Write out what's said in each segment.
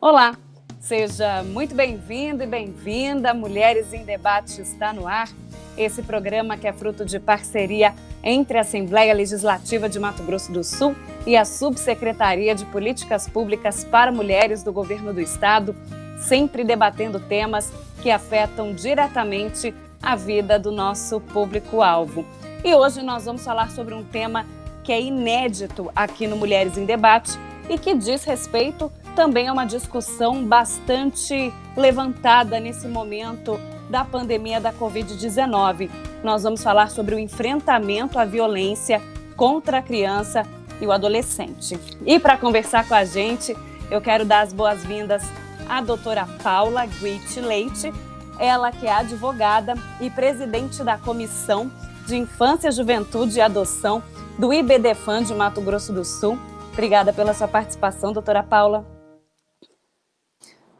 Olá, seja muito bem-vindo e bem-vinda. Mulheres em Debate está no ar. Esse programa que é fruto de parceria entre a Assembleia Legislativa de Mato Grosso do Sul e a Subsecretaria de Políticas Públicas para Mulheres do Governo do Estado, sempre debatendo temas que afetam diretamente a vida do nosso público-alvo. E hoje nós vamos falar sobre um tema que é inédito aqui no Mulheres em Debate e que diz respeito também a uma discussão bastante levantada nesse momento da pandemia da Covid-19. Nós vamos falar sobre o enfrentamento à violência contra a criança e o adolescente. E para conversar com a gente, eu quero dar as boas-vindas à doutora Paula Guit Leite, ela que é advogada e presidente da Comissão de Infância, Juventude e Adoção do IBDFAN de Mato Grosso do Sul. Obrigada pela sua participação, doutora Paula.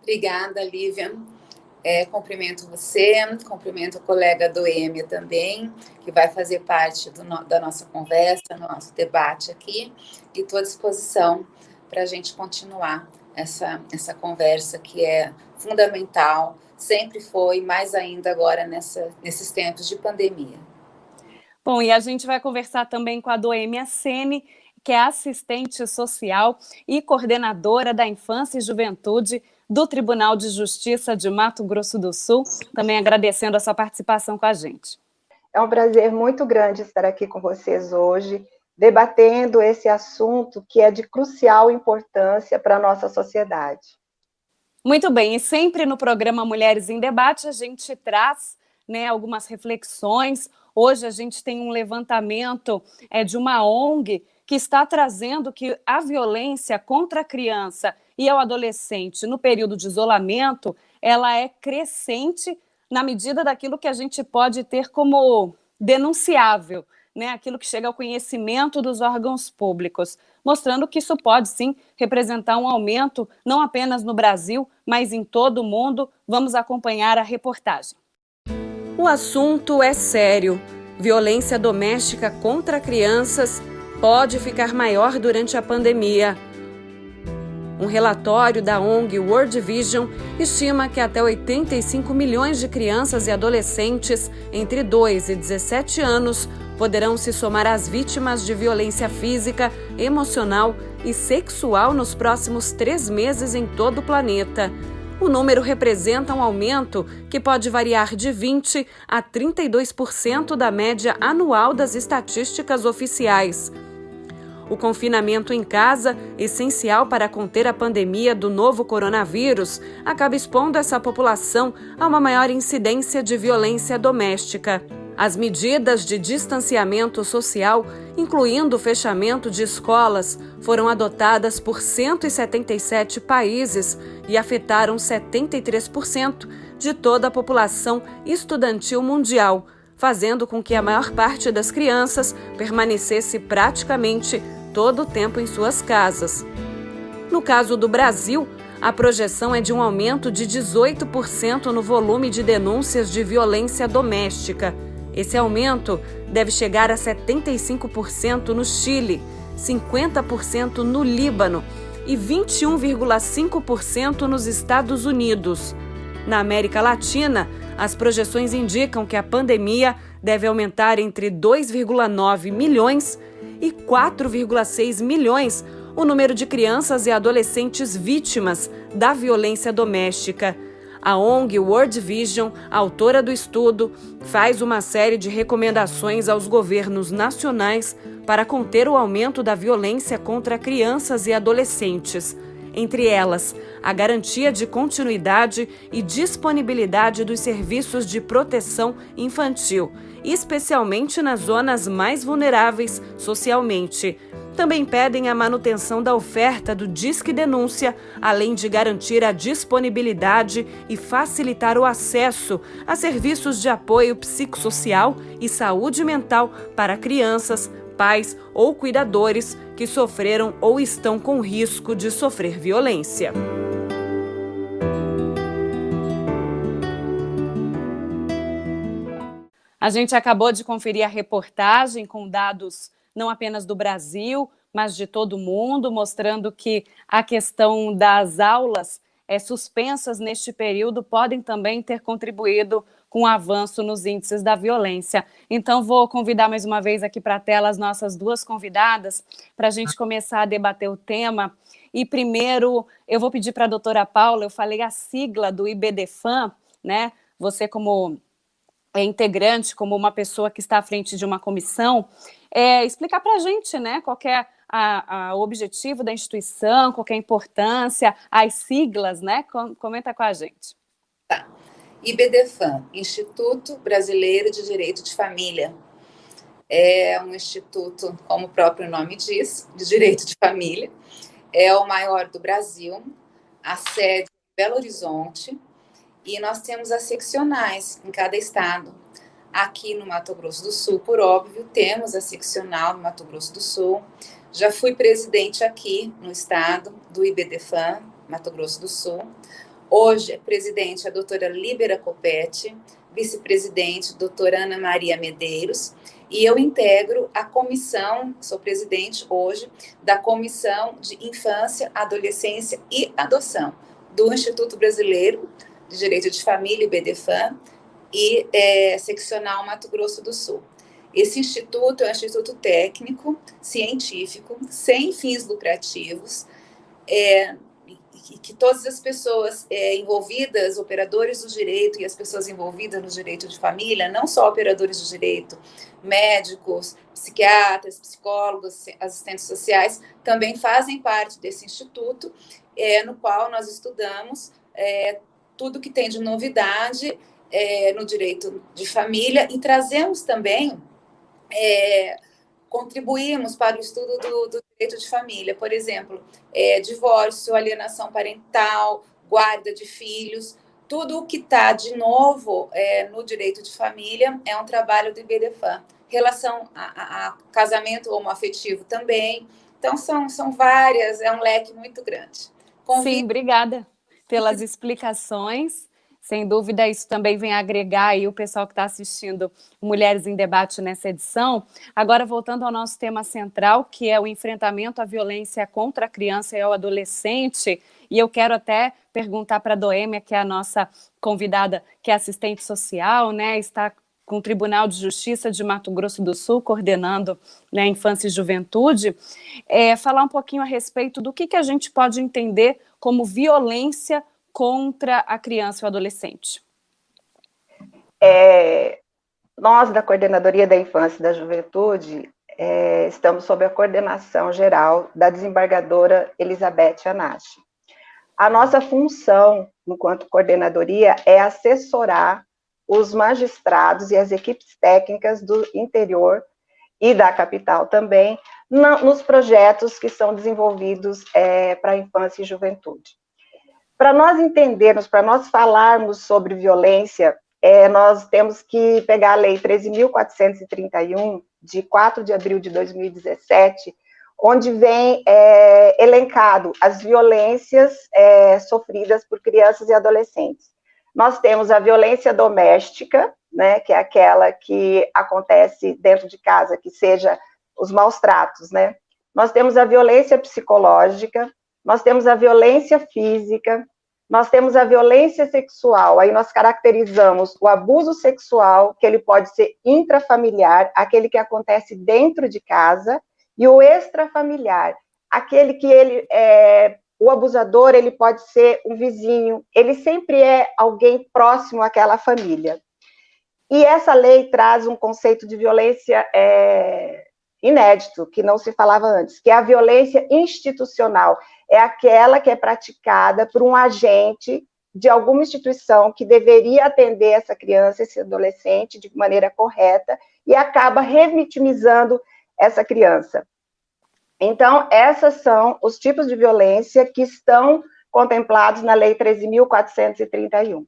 Obrigada, Lívia. Cumprimento você, cumprimento o colega do EME também, que vai fazer parte da nossa conversa, do nosso debate aqui, e estou à disposição para a gente continuar essa conversa que é fundamental, sempre foi, mais ainda agora nesses tempos de pandemia. Bom, e a gente vai conversar também com a Doêmia Sene, que é assistente social e coordenadora da Infância e Juventude do Tribunal de Justiça de Mato Grosso do Sul, também agradecendo a sua participação com a gente. É um prazer muito grande estar aqui com vocês hoje, debatendo esse assunto que é de crucial importância para a nossa sociedade. Muito bem, e sempre no programa Mulheres em Debate a gente traz algumas reflexões. Hoje a gente tem um levantamento de uma ONG que está trazendo que a violência contra a criança e ao adolescente no período de isolamento, ela é crescente na medida daquilo que a gente pode ter como denunciável, aquilo que chega ao conhecimento dos órgãos públicos, mostrando que isso pode sim representar um aumento, não apenas no Brasil, mas em todo o mundo. Vamos acompanhar a reportagem. O assunto é sério. Violência doméstica contra crianças pode ficar maior durante a pandemia. Um relatório da ONG World Vision estima que até 85 milhões de crianças e adolescentes entre 2 e 17 anos poderão se somar às vítimas de violência física, emocional e sexual nos próximos 3 meses em todo o planeta. O número representa um aumento que pode variar de 20% a 32% da média anual das estatísticas oficiais. O confinamento em casa, essencial para conter a pandemia do novo coronavírus, acaba expondo essa população a uma maior incidência de violência doméstica. As medidas de distanciamento social, incluindo o fechamento de escolas, foram adotadas por 177 países e afetaram 73% de toda a população estudantil mundial, fazendo com que a maior parte das crianças permanecesse praticamente todo o tempo em suas casas. No caso do Brasil, a projeção é de um aumento de 18% no volume de denúncias de violência doméstica. Esse aumento deve chegar a 75% no Chile, 50% no Líbano e 21,5% nos Estados Unidos. Na América Latina, as projeções indicam que a pandemia deve aumentar entre 2,9 milhões e 4,6 milhões o número de crianças e adolescentes vítimas da violência doméstica. A ONG World Vision, autora do estudo, faz uma série de recomendações aos governos nacionais para conter o aumento da violência contra crianças e adolescentes. Entre elas, a garantia de continuidade e disponibilidade dos serviços de proteção infantil, especialmente nas zonas mais vulneráveis socialmente. Também pedem a manutenção da oferta do Disque Denúncia, além de garantir a disponibilidade e facilitar o acesso a serviços de apoio psicossocial e saúde mental para crianças, pais ou cuidadores que sofreram ou estão com risco de sofrer violência. A gente acabou de conferir a reportagem com dados não apenas do Brasil, mas de todo o mundo, mostrando que a questão das aulas suspensas neste período podem também ter contribuído com o avanço nos índices da violência. Então, vou convidar mais uma vez aqui para a tela as nossas duas convidadas para a gente começar a debater o tema. E primeiro, eu vou pedir para a doutora Paula, eu falei a sigla do IBDFAM, né? Você como integrante, como uma pessoa que está à frente de uma comissão, explicar para a gente, né, qual que é o objetivo da instituição, qual que é a importância, as siglas, né? Comenta com a gente. Tá. IBDFAM, Instituto Brasileiro de Direito de Família. É um instituto, como o próprio nome diz, de direito de família. É o maior do Brasil, a sede é em Belo Horizonte, e nós temos as seccionais em cada estado. Aqui no Mato Grosso do Sul, por óbvio, temos a seccional no Mato Grosso do Sul. Já fui presidente aqui no estado do IBDFAM, Mato Grosso do Sul. Hoje, a presidente é a doutora Líbera Copete, vice-presidente, doutora Ana Maria Medeiros, e eu integro a comissão, sou presidente hoje, da Comissão de Infância, Adolescência e Adoção, do Instituto Brasileiro de Direito de Família, IBDFAM, e seccional Mato Grosso do Sul. Esse instituto é um instituto técnico, científico, sem fins lucrativos, que todas as pessoas envolvidas, operadores do direito e as pessoas envolvidas no direito de família, não só operadores do direito, médicos, psiquiatras, psicólogos, assistentes sociais, também fazem parte desse instituto, no qual nós estudamos tudo que tem de novidade no direito de família e trazemos também, contribuímos para o estudo do direito de família, por exemplo, divórcio, alienação parental, guarda de filhos, tudo o que está de novo no direito de família é um trabalho do IBDFAM. Relação a casamento homoafetivo também. Então, são várias, é um leque muito grande. Sim, obrigada pelas explicações. Sem dúvida, isso também vem agregar aí o pessoal que está assistindo Mulheres em Debate nessa edição. Agora, voltando ao nosso tema central, que é o enfrentamento à violência contra a criança e ao adolescente, e eu quero até perguntar para a Doêmia, que é a nossa convidada, que é assistente social, né, está com o Tribunal de Justiça de Mato Grosso do Sul, coordenando, né, Infância e Juventude, falar um pouquinho a respeito do que a gente pode entender como violência contra a criança e o adolescente. Nós, da Coordenadoria da Infância e da Juventude, estamos sob a coordenação geral da desembargadora Elizabeth Anache. A nossa função, enquanto coordenadoria, é assessorar os magistrados e as equipes técnicas do interior e da capital também, nos projetos que são desenvolvidos para a infância e juventude. Para nós entendermos, para nós falarmos sobre violência, nós temos que pegar a Lei 13.431, de 4 de abril de 2017, onde vem elencado as violências sofridas por crianças e adolescentes. Nós temos a violência doméstica, né, que é aquela que acontece dentro de casa, que seja os maus tratos, né? Nós temos a violência psicológica, nós temos a violência física, nós temos a violência sexual, aí nós caracterizamos o abuso sexual, que ele pode ser intrafamiliar, aquele que acontece dentro de casa, e o extrafamiliar, aquele que o abusador, ele pode ser um vizinho, ele sempre é alguém próximo àquela família. E essa lei traz um conceito de violência inédito, que não se falava antes, que é a violência institucional, é aquela que é praticada por um agente de alguma instituição que deveria atender essa criança, esse adolescente, de maneira correta, e acaba revitimizando essa criança. Então, esses são os tipos de violência que estão contemplados na Lei 13.431.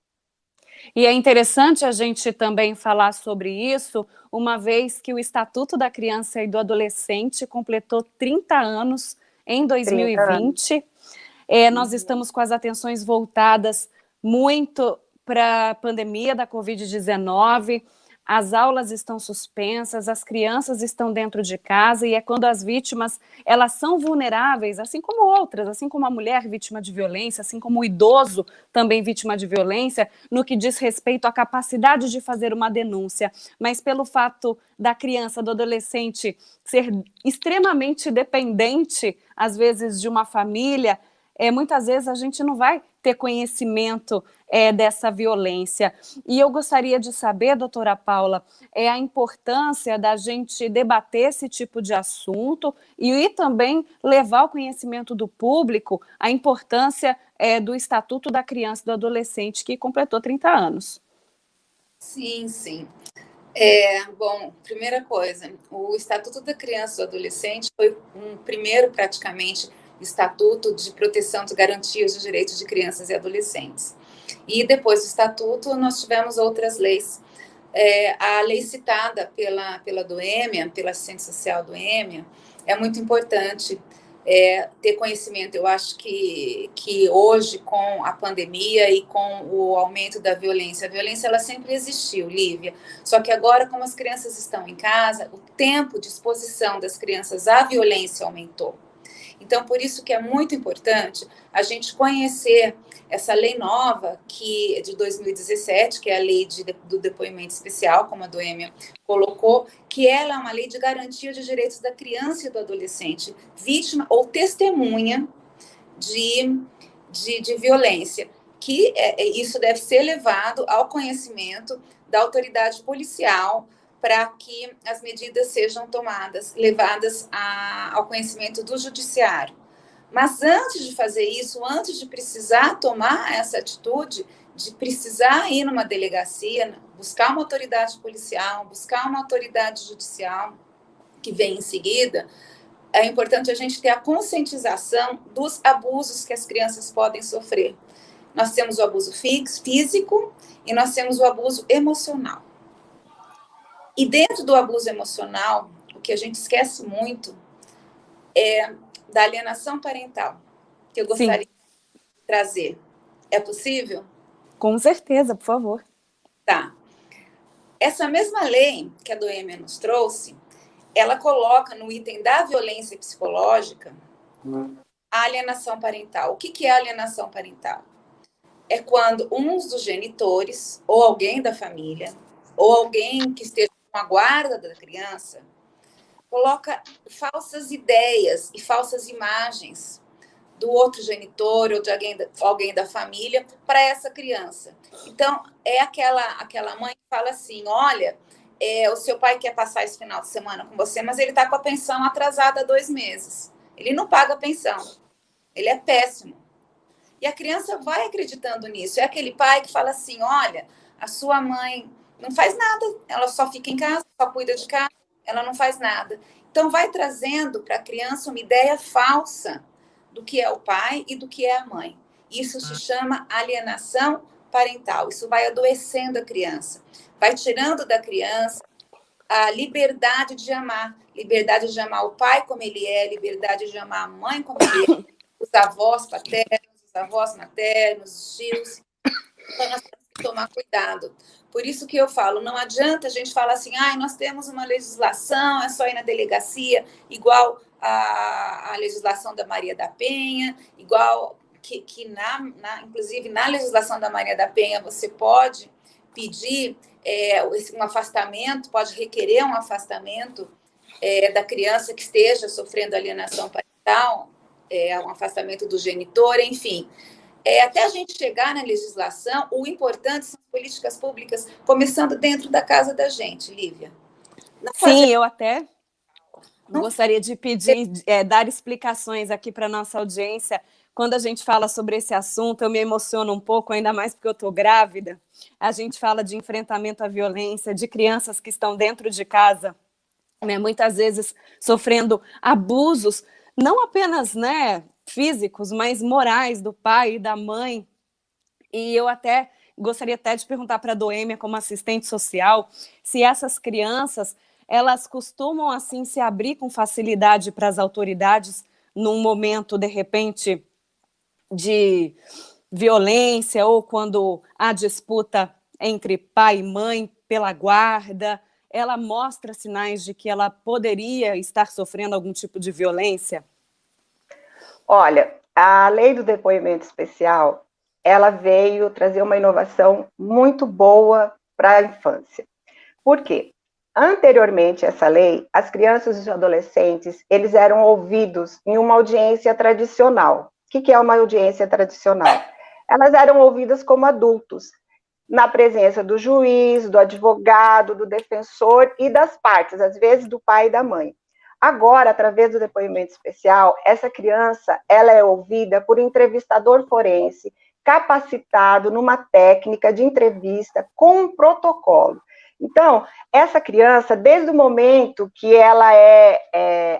E é interessante a gente também falar sobre isso, uma vez que o Estatuto da Criança e do Adolescente completou 30 anos em 2020. Nós estamos com as atenções voltadas muito para a pandemia da Covid-19, as aulas estão suspensas, as crianças estão dentro de casa, e é quando as vítimas, elas são vulneráveis, assim como outras, assim como a mulher vítima de violência, assim como o idoso também vítima de violência, no que diz respeito à capacidade de fazer uma denúncia, mas pelo fato da criança, do adolescente ser extremamente dependente, às vezes, de uma família, muitas vezes a gente não vai ter conhecimento dessa violência. E eu gostaria de saber, doutora Paula, a importância da gente debater esse tipo de assunto e também levar ao conhecimento do público a importância do Estatuto da Criança e do Adolescente, que completou 30 anos. Sim, sim. Bom, primeira coisa, o Estatuto da Criança e do Adolescente foi um primeiro, praticamente, Estatuto de Proteção das Garantias dos Direitos de Crianças e Adolescentes. E depois do Estatuto, nós tivemos outras leis. A lei citada pela Doêmia, pela assistente social Doêmia, é muito importante ter conhecimento. Eu acho que hoje, com a pandemia e com o aumento da violência, a violência ela sempre existiu, Lívia, só que agora, como as crianças estão em casa, o tempo de exposição das crianças à violência aumentou. Então, por isso que é muito importante a gente conhecer essa lei nova que de 2017, que é a lei do depoimento especial, como a Doêmia colocou, que ela é uma lei de garantia de direitos da criança e do adolescente, vítima ou testemunha de violência, que isso deve ser levado ao conhecimento da autoridade policial, para que as medidas sejam tomadas, levadas ao conhecimento do judiciário. Mas antes de fazer isso, antes de precisar tomar essa atitude, de precisar ir numa delegacia, buscar uma autoridade policial, buscar uma autoridade judicial, que vem em seguida, é importante a gente ter a conscientização dos abusos que as crianças podem sofrer. Nós temos o abuso físico e nós temos o abuso emocional. E dentro do abuso emocional, o que a gente esquece muito é da alienação parental, que eu gostaria de trazer. É possível? Com certeza, por favor. Tá. Essa mesma lei que a Doêmia nos trouxe, ela coloca no item da violência psicológica a alienação parental. O que é alienação parental? É quando um dos genitores, ou alguém da família, ou alguém que esteja com a guarda da criança, coloca falsas ideias e falsas imagens do outro genitor ou de alguém da família para essa criança. Então, é aquela mãe que fala assim, olha, o seu pai quer passar esse final de semana com você, mas ele está com a pensão atrasada há 2 meses. Ele não paga a pensão. Ele é péssimo. E a criança vai acreditando nisso. É aquele pai que fala assim, olha, a sua mãe não faz nada, ela só fica em casa, só cuida de casa, ela não faz nada. Então, vai trazendo para a criança uma ideia falsa do que é o pai e do que é a mãe. Isso se chama alienação parental. Isso vai adoecendo a criança, vai tirando da criança a liberdade de amar o pai como ele é, liberdade de amar a mãe como ele é, os avós paternos, os avós maternos, os tios. Então, nós temos que tomar cuidado. Por isso que eu falo, não adianta a gente falar assim, nós temos uma legislação, é só ir na delegacia, igual a legislação da Maria da Penha, igual que inclusive na legislação da Maria da Penha você pode pedir um afastamento, pode requerer um afastamento da criança que esteja sofrendo alienação parental, um afastamento do genitor, enfim. Até a gente chegar na legislação, o importante são as políticas públicas, começando dentro da casa da gente, Lívia. Sim, eu até gostaria de pedir, dar explicações aqui para a nossa audiência. Quando a gente fala sobre esse assunto, eu me emociono um pouco, ainda mais porque eu estou grávida. A gente fala de enfrentamento à violência, de crianças que estão dentro de casa, né, muitas vezes sofrendo abusos, não apenas, né, físicos, mas morais do pai e da mãe. E eu até gostaria até de perguntar para a Doêmia, como assistente social, se essas crianças, elas costumam assim se abrir com facilidade para as autoridades num momento, de repente, de violência ou quando há disputa entre pai e mãe, pela guarda? Ela mostra sinais de que ela poderia estar sofrendo algum tipo de violência? Olha, a lei do depoimento especial, ela veio trazer uma inovação muito boa para a infância. Por quê? Anteriormente a essa lei, as crianças e os adolescentes, eles eram ouvidos em uma audiência tradicional. O que é uma audiência tradicional? Elas eram ouvidas como adultos, na presença do juiz, do advogado, do defensor e das partes, às vezes do pai e da mãe. Agora, através do depoimento especial, essa criança, ela é ouvida por um entrevistador forense, capacitado numa técnica de entrevista com um protocolo. Então, essa criança, desde o momento que ela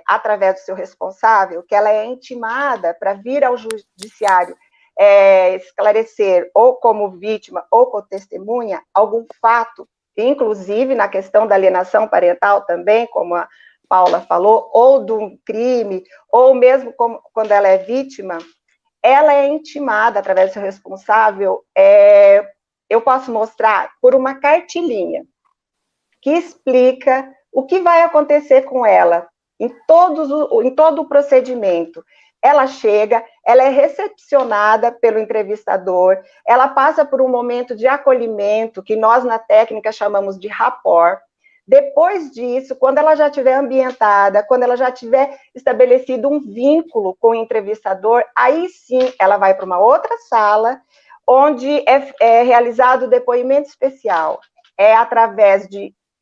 através do seu responsável, que ela é intimada para vir ao judiciário esclarecer, ou como vítima, ou como testemunha, algum fato, inclusive na questão da alienação parental também, como a Paula falou, ou do crime, ou mesmo quando ela é vítima, ela é intimada através do seu responsável, eu posso mostrar por uma cartilinha, que explica o que vai acontecer com ela em todo o procedimento. Ela chega, ela é recepcionada pelo entrevistador, ela passa por um momento de acolhimento, que nós na técnica chamamos de rapport. Depois disso, quando ela já estiver ambientada, quando ela já tiver estabelecido um vínculo com o entrevistador, aí sim ela vai para uma outra sala, onde é realizado o depoimento especial.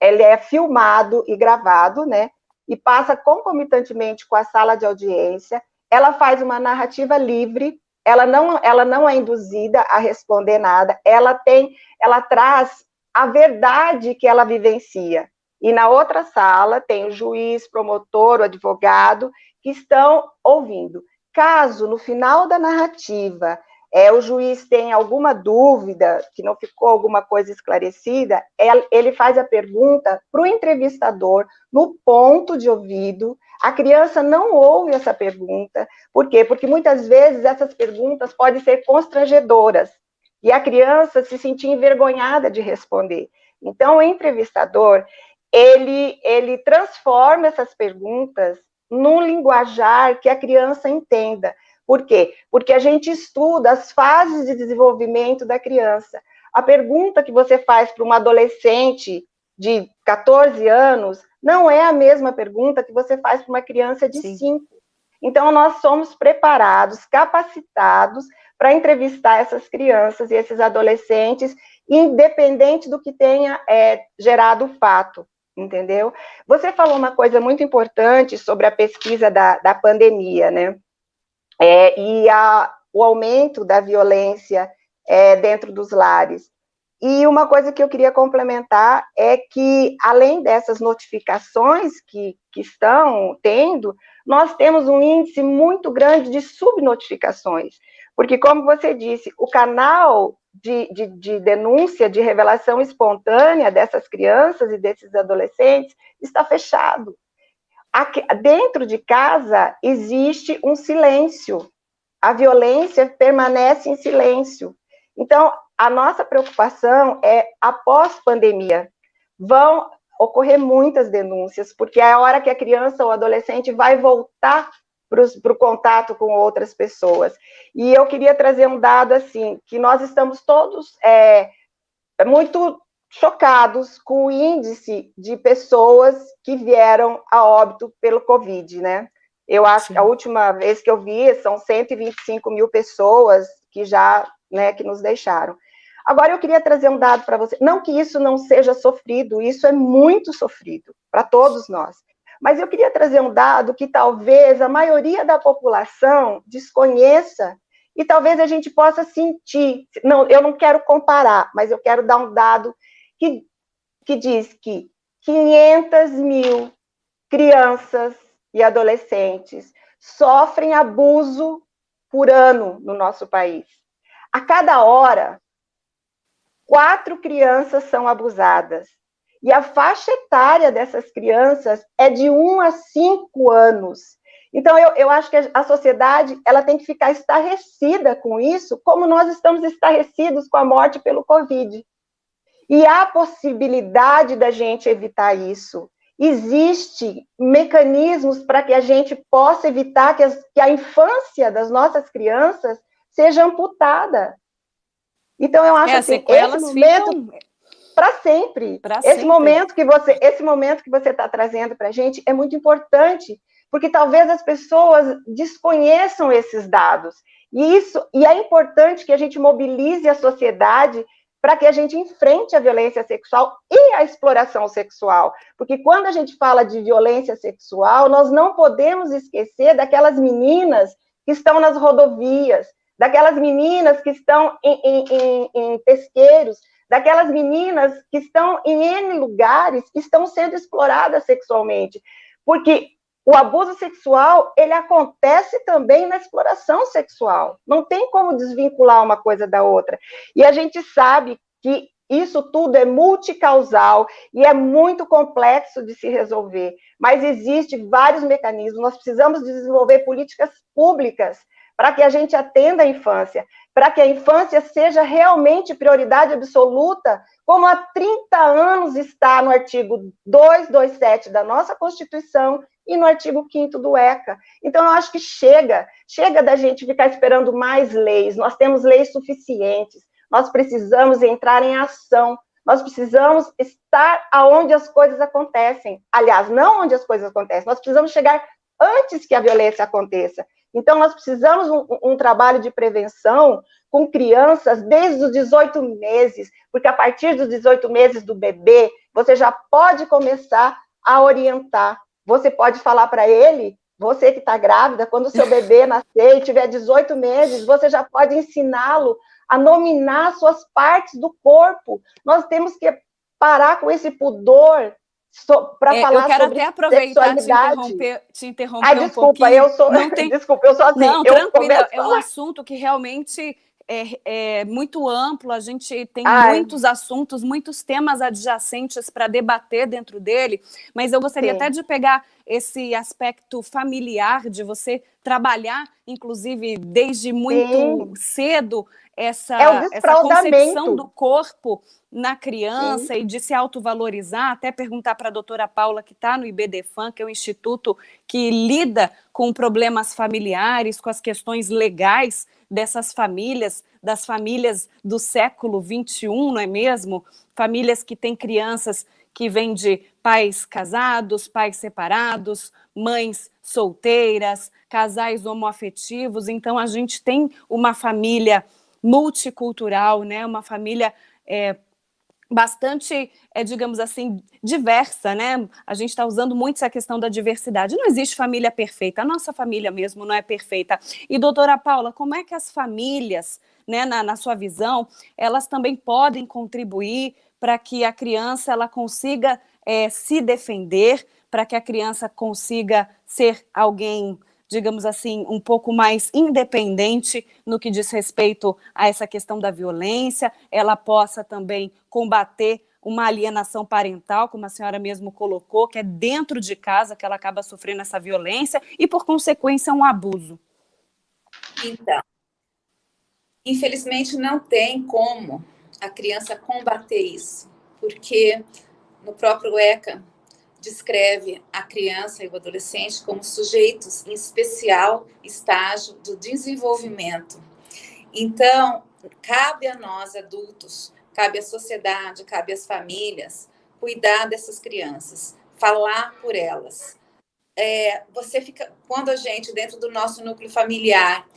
Ele é filmado e gravado, né? E passa concomitantemente com a sala de audiência. Ela faz uma narrativa livre, ela não é induzida a responder nada, ela traz a verdade que ela vivencia. E na outra sala tem o juiz, promotor, o advogado, que estão ouvindo. Caso, no final da narrativa, o juiz tem alguma dúvida, que não ficou alguma coisa esclarecida, ele faz a pergunta para o entrevistador, no ponto de ouvido. A criança não ouve essa pergunta. Por quê? Porque muitas vezes essas perguntas podem ser constrangedoras, e a criança se sentir envergonhada de responder. Então, o entrevistador, ele transforma essas perguntas num linguajar que a criança entenda. Por quê? Porque a gente estuda as fases de desenvolvimento da criança. A pergunta que você faz para uma adolescente de 14 anos não é a mesma pergunta que você faz para uma criança de 5. Então, nós somos preparados, capacitados para entrevistar essas crianças e esses adolescentes, independente do que tenha gerado o fato, entendeu? Você falou uma coisa muito importante sobre a pesquisa da pandemia, né? O aumento da violência dentro dos lares. E uma coisa que eu queria complementar é que, além dessas notificações que estão tendo, nós temos um índice muito grande de subnotificações, porque, como você disse, o canal de denúncia, de revelação espontânea dessas crianças e desses adolescentes está fechado. Dentro de casa existe um silêncio, a violência permanece em silêncio. Então, a nossa preocupação é, após pandemia, vão ocorrer muitas denúncias, porque é a hora que a criança ou adolescente vai voltar para o contato com outras pessoas. E eu queria trazer um dado, assim, que nós estamos todos muito chocados com o índice de pessoas que vieram a óbito pelo Covid, né? Eu acho que a última vez que eu vi são 125 mil pessoas que já, né, que nos deixaram. Agora, eu queria trazer um dado para você. Não que isso não seja sofrido, isso é muito sofrido para todos nós. Mas eu queria trazer um dado que talvez a maioria da população desconheça e talvez a gente possa sentir. Não, eu não quero comparar, mas eu quero dar um dado que diz que 500 mil crianças e adolescentes sofrem abuso por ano no nosso país. A cada hora, 4 crianças são abusadas. E a faixa etária dessas crianças é de 1 a 5 anos. Então, eu acho que a sociedade ela tem que ficar estarrecida com isso, como nós estamos estarrecidos com a morte pelo Covid. E há possibilidade da gente evitar isso. Existem mecanismos para que a gente possa evitar que a infância das nossas crianças seja amputada. Então, eu acho assim, esse momento para sempre. Esse momento que você está trazendo para a gente é muito importante, porque talvez as pessoas desconheçam esses dados. E é importante que a gente mobilize a sociedade para que a gente enfrente a violência sexual e a exploração sexual. Porque quando a gente fala de violência sexual, nós não podemos esquecer daquelas meninas que estão nas rodovias, daquelas meninas que estão em pesqueiros, daquelas meninas que estão em N lugares, que estão sendo exploradas sexualmente. Porque o abuso sexual, ele acontece também na exploração sexual. Não tem como desvincular uma coisa da outra. E a gente sabe que isso tudo é multicausal e é muito complexo de se resolver. Mas existem vários mecanismos. Nós precisamos desenvolver políticas públicas para que a gente atenda a infância, para que a infância seja realmente prioridade absoluta, como há 30 anos está no artigo 227 da nossa Constituição e no artigo 5º do ECA. Então, eu acho que chega da gente ficar esperando mais leis, nós temos leis suficientes, nós precisamos entrar em ação, nós precisamos estar aonde as coisas acontecem. Aliás, não onde as coisas acontecem, nós precisamos chegar antes que a violência aconteça. Então, nós precisamos um trabalho de prevenção com crianças desde os 18 meses, porque a partir dos 18 meses do bebê, você já pode começar a orientar. Você pode falar para ele, você que está grávida, quando o seu bebê nascer e tiver 18 meses, você já pode ensiná-lo a nominar suas partes do corpo. Nós temos que parar com esse pudor para falar sobre sexualidade. Eu quero até aproveitar te interromper desculpa, um pouquinho. Desculpa, eu sou assim. Não, tranquila, é um assunto que realmente é muito amplo, a gente tem muitos assuntos, muitos temas adjacentes para debater dentro dele, mas eu gostaria até de pegar esse aspecto familiar, de você trabalhar, inclusive, desde muito cedo, essa concepção do corpo na criança e de se autovalorizar, até perguntar para a doutora Paula, que está no IBDFAM, que é um instituto que lida com problemas familiares, com as questões legais dessas famílias, das famílias do século XXI, não é mesmo? Famílias que têm crianças que vêm de pais casados, pais separados, mães solteiras, casais homoafetivos. Então, a gente tem uma família multicultural, né? Uma família bastante, digamos assim, diversa, né? A gente está usando muito essa questão da diversidade. Não existe família perfeita, a nossa família mesmo não é perfeita. E, doutora Paula, como é que as famílias, né, na sua visão, elas também podem contribuir para que a criança ela consiga se defender, para que a criança consiga ser alguém, digamos assim, um pouco mais independente no que diz respeito a essa questão da violência, ela possa também combater uma alienação parental, como a senhora mesmo colocou, que é dentro de casa que ela acaba sofrendo essa violência e, por consequência, um abuso. Então, infelizmente não tem como a criança combater isso, porque no próprio ECA descreve a criança e o adolescente como sujeitos em especial estágio do desenvolvimento. Então, cabe a nós, adultos, cabe à sociedade, cabe às famílias, cuidar dessas crianças, falar por elas. Quando a gente, dentro do nosso núcleo familiar,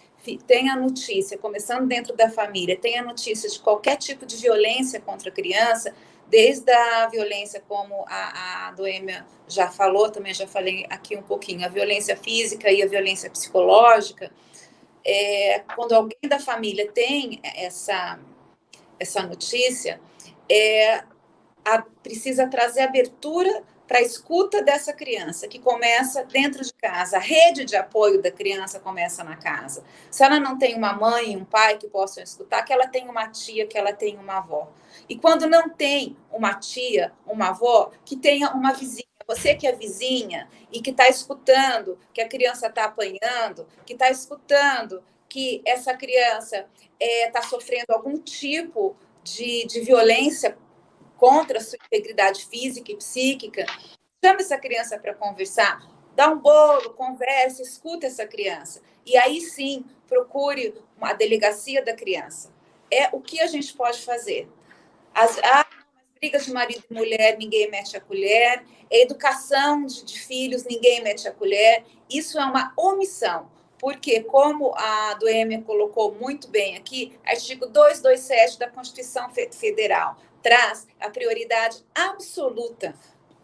tem a notícia, começando dentro da família, tem a notícia de qualquer tipo de violência contra a criança, desde a violência, como a Noêmia já falou, também já falei aqui um pouquinho, a violência física e a violência psicológica, quando alguém da família tem essa notícia, precisa trazer abertura para a escuta dessa criança, que começa dentro de casa. A rede de apoio da criança começa na casa. Se ela não tem uma mãe e um pai que possam escutar, que ela tenha uma tia, que ela tenha uma avó. E quando não tem uma tia, uma avó, que tenha uma vizinha. Você que é vizinha e que está escutando que a criança está apanhando, que está escutando que essa criança está sofrendo algum tipo de violência contra a sua integridade física e psíquica, chame essa criança para conversar, dá um bolo, converse, escuta essa criança. E aí sim, procure a delegacia da criança. É o que a gente pode fazer. As brigas de marido e mulher, ninguém mete a colher. Educação de filhos, ninguém mete a colher. Isso é uma omissão. Porque, como a Doêmia colocou muito bem aqui, artigo 227 da Constituição Federal traz a prioridade absoluta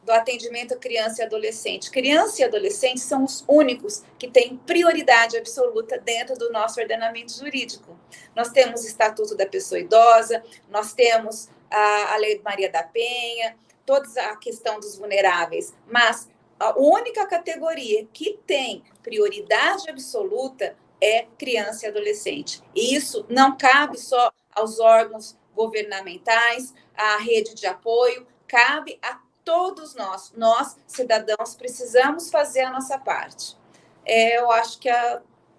do atendimento à criança e adolescente. Criança e adolescente são os únicos que têm prioridade absoluta dentro do nosso ordenamento jurídico. Nós temos o Estatuto da Pessoa Idosa, nós temos a Lei Maria da Penha, toda a questão dos vulneráveis, mas a única categoria que tem prioridade absoluta é criança e adolescente. E isso não cabe só aos órgãos governamentais, à rede de apoio, cabe a todos nós, cidadãos, precisamos fazer a nossa parte. Eu acho que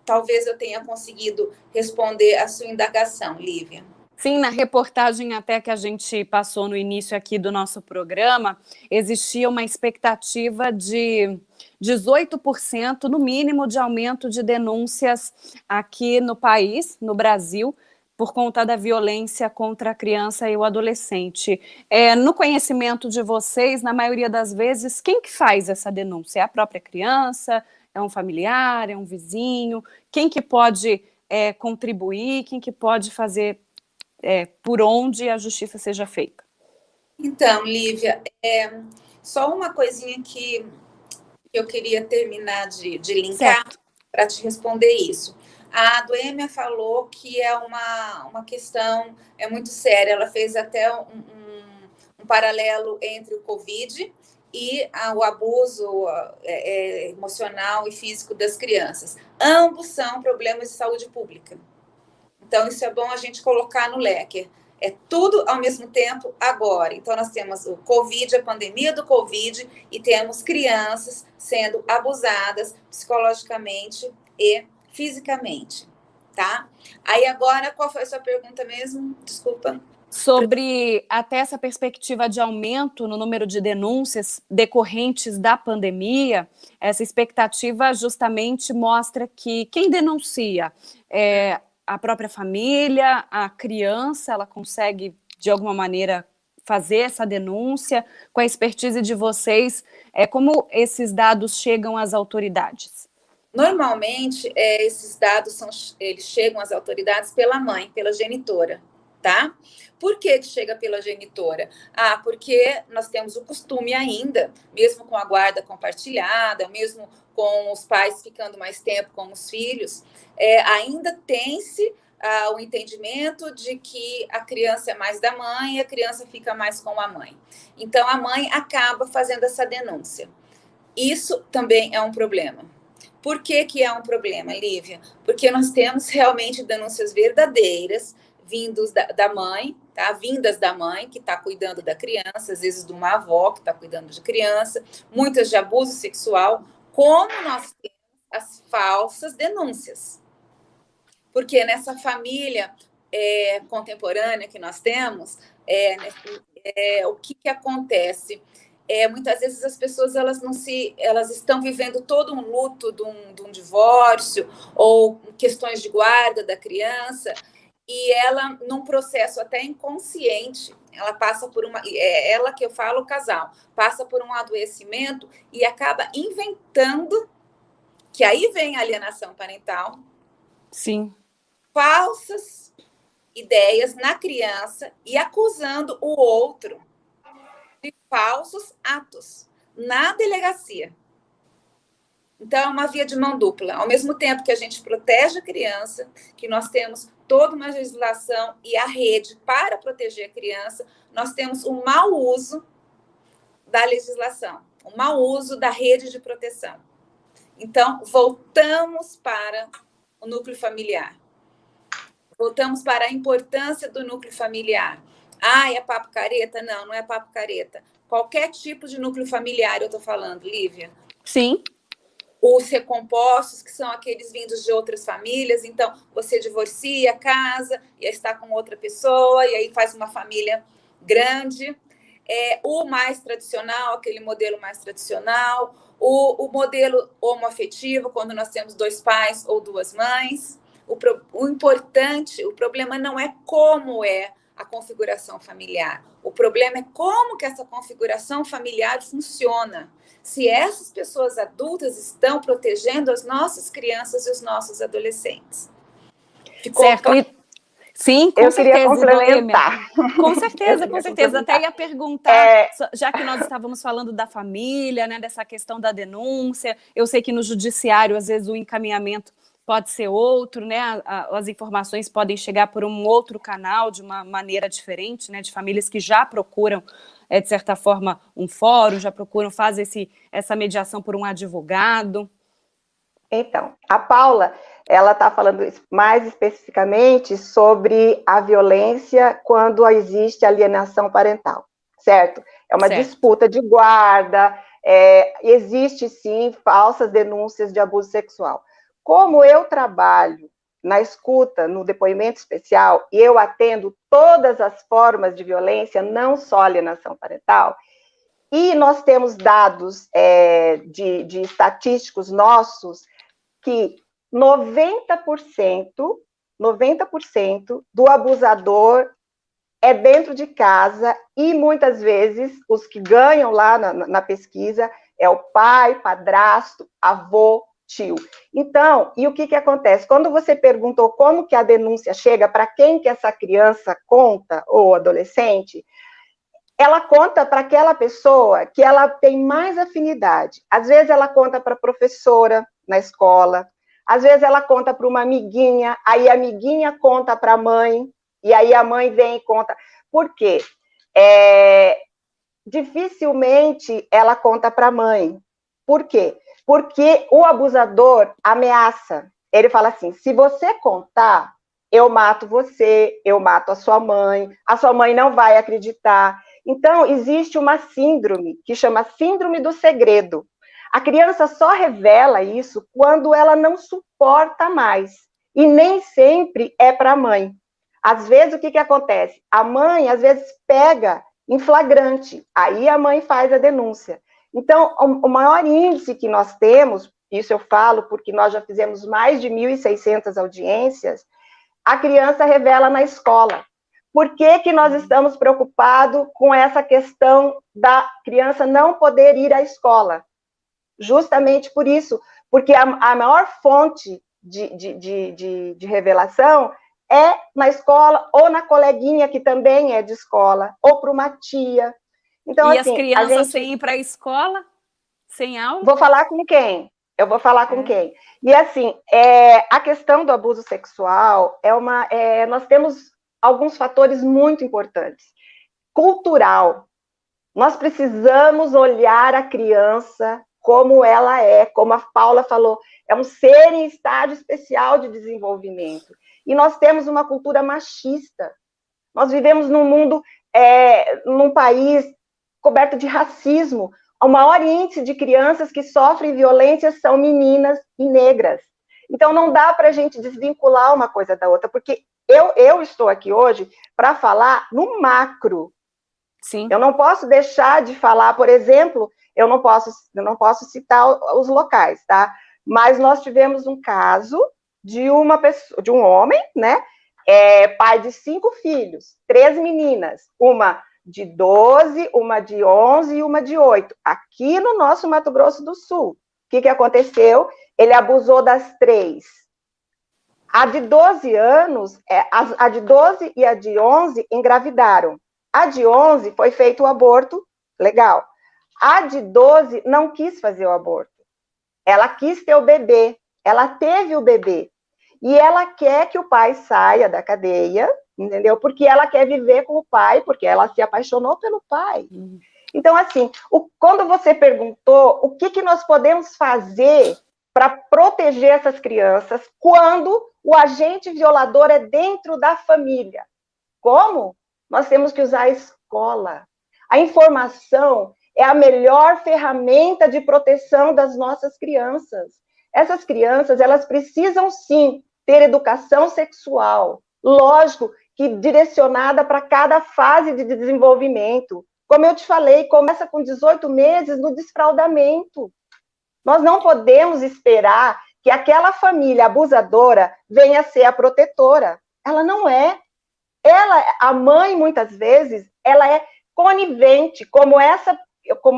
talvez eu tenha conseguido responder a sua indagação, Lívia. Sim, na reportagem até que a gente passou no início aqui do nosso programa, existia uma expectativa de 18% no mínimo de aumento de denúncias aqui no país, no Brasil, por conta da violência contra a criança e o adolescente. No conhecimento de vocês, na maioria das vezes, quem que faz essa denúncia? É a própria criança? É um familiar? É um vizinho? Quem que pode contribuir? Quem que pode fazer por onde a justiça seja feita? Então, Lívia, só uma coisinha que eu queria terminar de linkar para te responder isso. A Doêmia falou que é uma questão muito séria. Ela fez até um paralelo entre o Covid e o abuso emocional e físico das crianças. Ambos são problemas de saúde pública. Então, isso é bom a gente colocar no leque. É tudo ao mesmo tempo agora. Então, nós temos o Covid, a pandemia do Covid, e temos crianças sendo abusadas psicologicamente e fisicamente, tá? Aí agora, qual foi a sua pergunta mesmo? Desculpa. Sobre até essa perspectiva de aumento no número de denúncias decorrentes da pandemia, essa expectativa justamente mostra que quem denuncia a própria família, a criança, ela consegue, de alguma maneira, fazer essa denúncia. Com a expertise de vocês, como esses dados chegam às autoridades? Normalmente, esses dados eles chegam às autoridades pela mãe, pela genitora, tá? Por que chega pela genitora? Porque nós temos o costume ainda, mesmo com a guarda compartilhada, mesmo com os pais ficando mais tempo com os filhos, ainda tem-se o entendimento de que a criança é mais da mãe e a criança fica mais com a mãe. Então, a mãe acaba fazendo essa denúncia. Isso também é um problema. Por que é um problema, Lívia? Porque nós temos realmente denúncias verdadeiras vindas da mãe, tá? Vindas da mãe que está cuidando da criança, às vezes de uma avó que está cuidando de criança, muitas de abuso sexual, como nós temos as falsas denúncias. Porque nessa família contemporânea que nós temos, o que acontece? Muitas vezes as pessoas elas estão vivendo todo um luto de um divórcio ou questões de guarda da criança, e ela, num processo até inconsciente, ela passa por ela que eu falo, o casal, passa por um adoecimento e acaba inventando, que aí vem a alienação parental. Sim. Falsas ideias na criança e acusando o outro de falsos atos na delegacia. Então, é uma via de mão dupla. Ao mesmo tempo que a gente protege a criança, que nós temos toda uma legislação e a rede para proteger a criança, nós temos o mau uso da legislação, o mau uso da rede de proteção. Então, voltamos para o núcleo familiar. Voltamos para a importância do núcleo familiar. É papo careta? Não é papo careta. Qualquer tipo de núcleo familiar, eu estou falando, Lívia. Sim. Os recompostos, que são aqueles vindos de outras famílias. Então, você divorcia, casa, e aí está com outra pessoa, e aí faz uma família grande. o mais tradicional, aquele modelo mais tradicional, o modelo homoafetivo, quando nós temos 2 pais ou 2 mães. O importante, o problema não é como é a configuração familiar. O problema é como que essa configuração familiar funciona. Se essas pessoas adultas estão protegendo as nossas crianças e os nossos adolescentes. Ficou certo. Sim, com eu certeza. Queria complementar. Com certeza, com certeza. Até ia perguntar, já que nós estávamos falando da família, né, dessa questão da denúncia, eu sei que no judiciário, às vezes, o encaminhamento pode ser outro, né? As informações podem chegar por um outro canal, de uma maneira diferente, né? De famílias que já procuram, de certa forma, um fórum, já procuram, fazem essa mediação por um advogado. Então, a Paula, ela está falando mais especificamente sobre a violência quando existe alienação parental, certo? É uma disputa de guarda, existe sim falsas denúncias de abuso sexual. Como eu trabalho na escuta, no depoimento especial, e eu atendo todas as formas de violência, não só alienação parental, e nós temos dados de estatísticos nossos que 90% do abusador é dentro de casa, e muitas vezes os que ganham lá na pesquisa é o pai, padrasto, avô, tio. Então, e o que acontece? Quando você perguntou como que a denúncia chega, para quem que essa criança conta, ou adolescente, ela conta para aquela pessoa que ela tem mais afinidade. Às vezes ela conta para a professora na escola, às vezes ela conta para uma amiguinha, aí a amiguinha conta para a mãe, e aí a mãe vem e conta. Por quê? Dificilmente ela conta para a mãe. Por quê? Porque o abusador ameaça. Ele fala assim, se você contar, eu mato você, eu mato a sua mãe não vai acreditar. Então, existe uma síndrome que chama síndrome do segredo. A criança só revela isso quando ela não suporta mais. E nem sempre é para a mãe. Às vezes, o que acontece? A mãe, às vezes, pega em flagrante. Aí a mãe faz a denúncia. Então, o maior índice que nós temos, isso eu falo porque nós já fizemos mais de 1.600 audiências, a criança revela na escola. Por que nós estamos preocupados com essa questão da criança não poder ir à escola? Justamente por isso, porque a maior fonte de revelação é na escola, ou na coleguinha que também é de escola, ou para uma tia. Então, e assim, as crianças sem ir para a escola? Sem aula? Vou falar com quem? Eu vou falar com quem? E assim, a questão do abuso sexual nós temos alguns fatores muito importantes. Cultural. Nós precisamos olhar a criança como ela é, como a Paula falou, é um ser em estágio especial de desenvolvimento. E nós temos uma cultura machista. Nós vivemos num mundo, num país coberto de racismo. O maior índice de crianças que sofrem violência são meninas e negras. Então, não dá para a gente desvincular uma coisa da outra, porque eu estou aqui hoje para falar no macro. Sim. Eu não posso deixar de falar, por exemplo, eu não posso citar os locais, tá? Mas nós tivemos um caso de um homem, né? Pai de 5 filhos, 3 meninas, uma de 12, uma de 11 e uma de 8, aqui no nosso Mato Grosso do Sul. O que aconteceu? Ele abusou das 3. A de 12 anos, a de 12 e a de 11 engravidaram. A de 11 foi feito o aborto, legal. A de 12 não quis fazer o aborto. Ela quis ter o bebê, ela teve o bebê. E ela quer que o pai saia da cadeia, entendeu? Porque ela quer viver com o pai, porque ela se apaixonou pelo pai. Então, assim, quando você perguntou o que nós podemos fazer para proteger essas crianças quando o agente violador é dentro da família. Como? Nós temos que usar a escola. A informação é a melhor ferramenta de proteção das nossas crianças. Essas crianças, elas precisam, sim, ter educação sexual. Lógico que direcionada para cada fase de desenvolvimento. Como eu te falei, começa com 18 meses no desfraldamento. Nós não podemos esperar que aquela família abusadora venha a ser a protetora. Ela não é. A mãe, muitas vezes, ela é conivente, como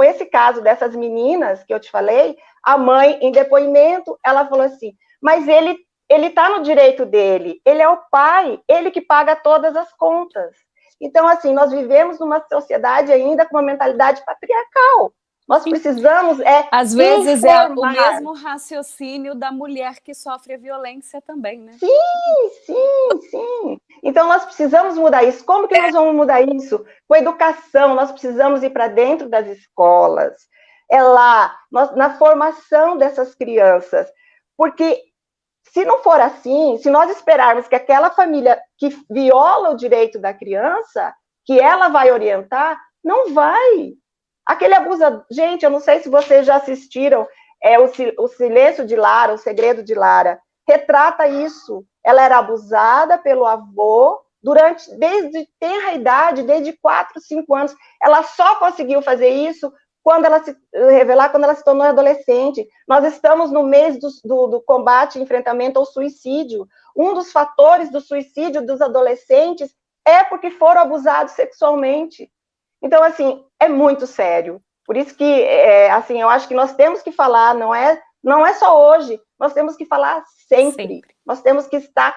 esse caso dessas meninas que eu te falei. A mãe, em depoimento, ela falou assim, mas ele está no direito dele, ele é o pai, ele que paga todas as contas. Então, assim, nós vivemos numa sociedade ainda com uma mentalidade patriarcal. Nós precisamos às vezes informar. É o mesmo raciocínio da mulher que sofre a violência também, né? Sim. Então, nós precisamos mudar isso. Como que nós vamos mudar isso? Com educação, nós precisamos ir para dentro das escolas, na formação dessas crianças. Porque, se não for assim, se nós esperarmos que aquela família que viola o direito da criança, que ela vai orientar, não vai. Aquele abusador... Gente, eu não sei se vocês já assistiram o Silêncio de Lara, o Segredo de Lara. Retrata isso. Ela era abusada pelo avô desde tenra idade, desde 4, 5 anos. Ela só conseguiu fazer isso quando ela se tornou adolescente. Nós estamos no mês do combate e enfrentamento ao suicídio. Um dos fatores do suicídio dos adolescentes é porque foram abusados sexualmente. Então, assim, é muito sério. Por isso que, assim, eu acho que nós temos que falar, não é só hoje, nós temos que falar sempre. Nós temos que estar...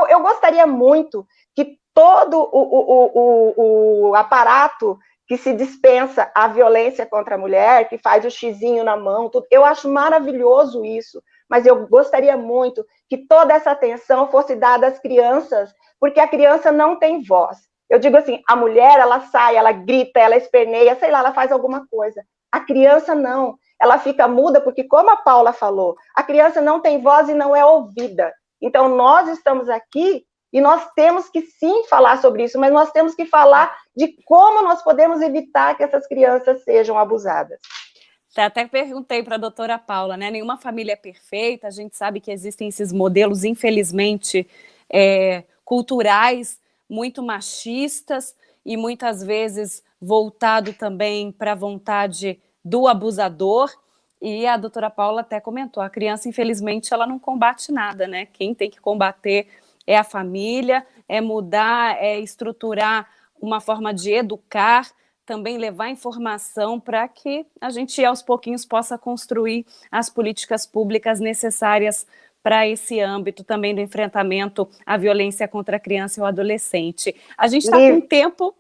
Eu gostaria muito que todo o aparato que se dispensa a violência contra a mulher, que faz o xizinho na mão, tudo, eu acho maravilhoso isso, mas eu gostaria muito que toda essa atenção fosse dada às crianças, porque a criança não tem voz. Eu digo assim, a mulher, ela sai, ela grita, ela esperneia, sei lá, ela faz alguma coisa. A criança não, ela fica muda, porque como a Paula falou, a criança não tem voz e não é ouvida. Então, nós estamos aqui e nós temos que sim falar sobre isso, mas nós temos que falar de como nós podemos evitar que essas crianças sejam abusadas. Até perguntei para a doutora Paula, né? Nenhuma família é perfeita, a gente sabe que existem esses modelos, infelizmente, culturais, muito machistas e muitas vezes voltado também para a vontade do abusador. E a doutora Paula até comentou, a criança, infelizmente, ela não combate nada, né? Quem tem que combater é a família, é mudar, é estruturar uma forma de educar, também levar informação para que a gente, aos pouquinhos, possa construir as políticas públicas necessárias para esse âmbito também do enfrentamento à violência contra a criança e o adolescente. A gente está com tempo...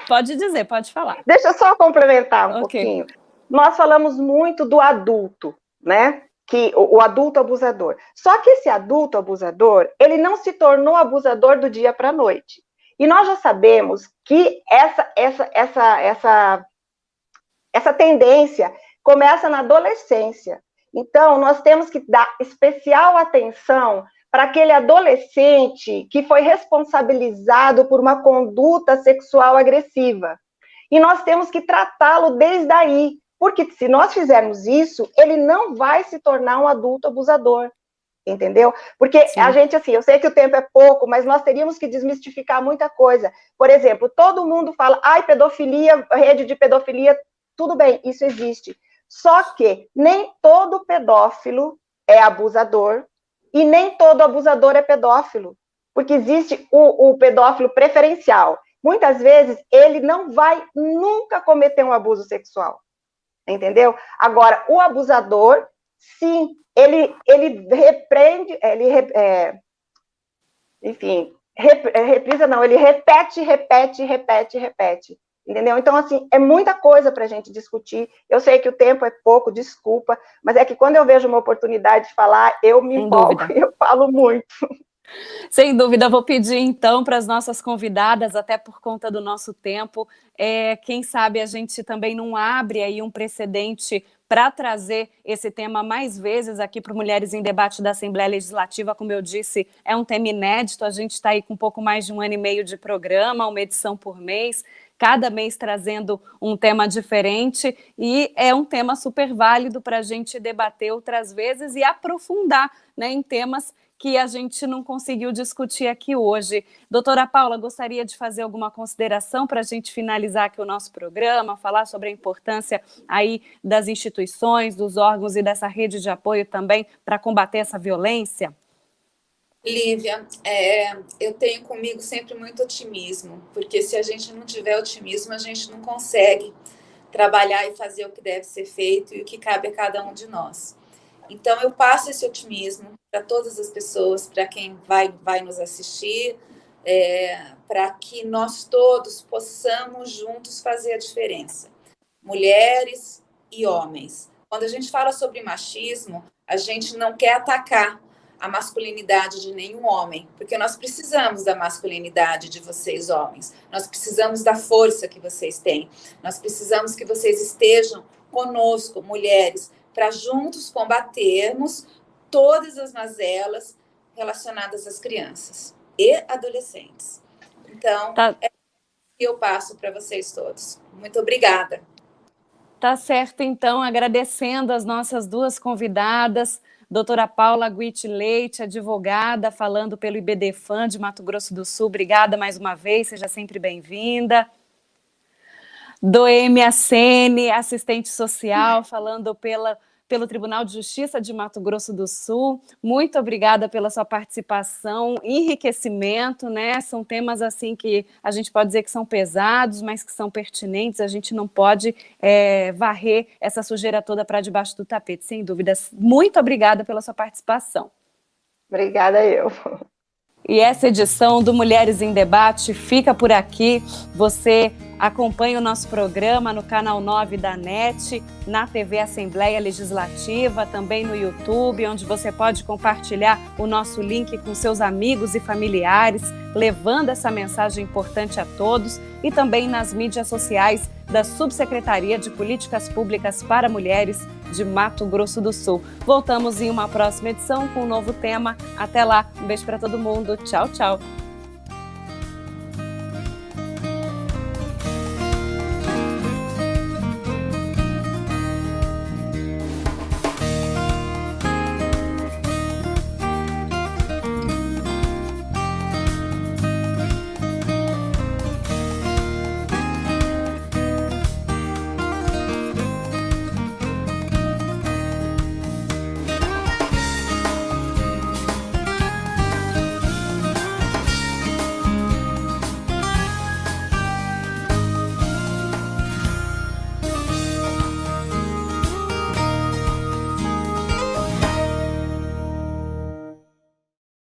Pode dizer, pode falar. Deixa eu só complementar um pouquinho. Nós falamos muito do adulto, né? Que o adulto abusador. Só que esse adulto abusador, ele não se tornou abusador do dia para a noite. E nós já sabemos que essa tendência começa na adolescência. Então, nós temos que dar especial atenção para aquele adolescente que foi responsabilizado por uma conduta sexual agressiva. E nós temos que tratá-lo desde aí, porque se nós fizermos isso, ele não vai se tornar um adulto abusador, entendeu? Porque Sim. A gente, assim, eu sei que o tempo é pouco, mas nós teríamos que desmistificar muita coisa. Por exemplo, todo mundo fala, ai, pedofilia, rede de pedofilia, tudo bem, isso existe. Só que nem todo pedófilo é abusador e nem todo abusador é pedófilo, porque existe o pedófilo preferencial. Muitas vezes ele não vai nunca cometer um abuso sexual, entendeu? Agora, o abusador, sim, ele repreende, ele repete. Entendeu? Então, assim, é muita coisa para a gente discutir. Eu sei que o tempo é pouco, desculpa, mas é que quando eu vejo uma oportunidade de falar, eu me empolgo e eu falo muito. Sem dúvida, vou pedir então para as nossas convidadas, até por conta do nosso tempo, quem sabe a gente também não abre aí um precedente para trazer esse tema mais vezes aqui para o Mulheres em Debate da Assembleia Legislativa. Como eu disse, é um tema inédito, a gente está aí com um pouco mais de 1 ano e meio de programa, uma edição por mês, cada mês trazendo um tema diferente, e é um tema super válido para a gente debater outras vezes e aprofundar, né, em temas que a gente não conseguiu discutir aqui hoje. Doutora Paula, gostaria de fazer alguma consideração para a gente finalizar aqui o nosso programa, falar sobre a importância aí das instituições, dos órgãos e dessa rede de apoio também para combater essa violência? Lívia, eu tenho comigo sempre muito otimismo, porque se a gente não tiver otimismo, a gente não consegue trabalhar e fazer o que deve ser feito e o que cabe a cada um de nós. Então, eu passo esse otimismo para todas as pessoas, para quem vai nos assistir, para que nós todos possamos juntos fazer a diferença. Mulheres e homens. Quando a gente fala sobre machismo, a gente não quer atacar a masculinidade de nenhum homem, porque nós precisamos da masculinidade de vocês, homens. Nós precisamos da força que vocês têm. Nós precisamos que vocês estejam conosco, mulheres, para juntos combatermos todas as mazelas relacionadas às crianças e adolescentes. Então, é o que eu passo para vocês todos. Muito obrigada. Tá certo, então, agradecendo as nossas duas convidadas, doutora Paula Guit Leite, advogada, falando pelo IBDFAN de Mato Grosso do Sul. Obrigada mais uma vez, seja sempre bem-vinda. Doêmia Sene, assistente social, falando pelo Tribunal de Justiça de Mato Grosso do Sul. Muito obrigada pela sua participação, enriquecimento, né? São temas assim que a gente pode dizer que são pesados, mas que são pertinentes. A gente não pode varrer essa sujeira toda para debaixo do tapete, sem dúvidas. Muito obrigada pela sua participação. Obrigada eu. E essa edição do Mulheres em Debate fica por aqui. Você acompanha o nosso programa no canal 9 da NET, na TV Assembleia Legislativa, também no YouTube, onde você pode compartilhar o nosso link com seus amigos e familiares, levando essa mensagem importante a todos, e também nas mídias sociais da Subsecretaria de Políticas Públicas para Mulheres de Mato Grosso do Sul. Voltamos em uma próxima edição com um novo tema. Até lá, um beijo para todo mundo. Tchau, tchau.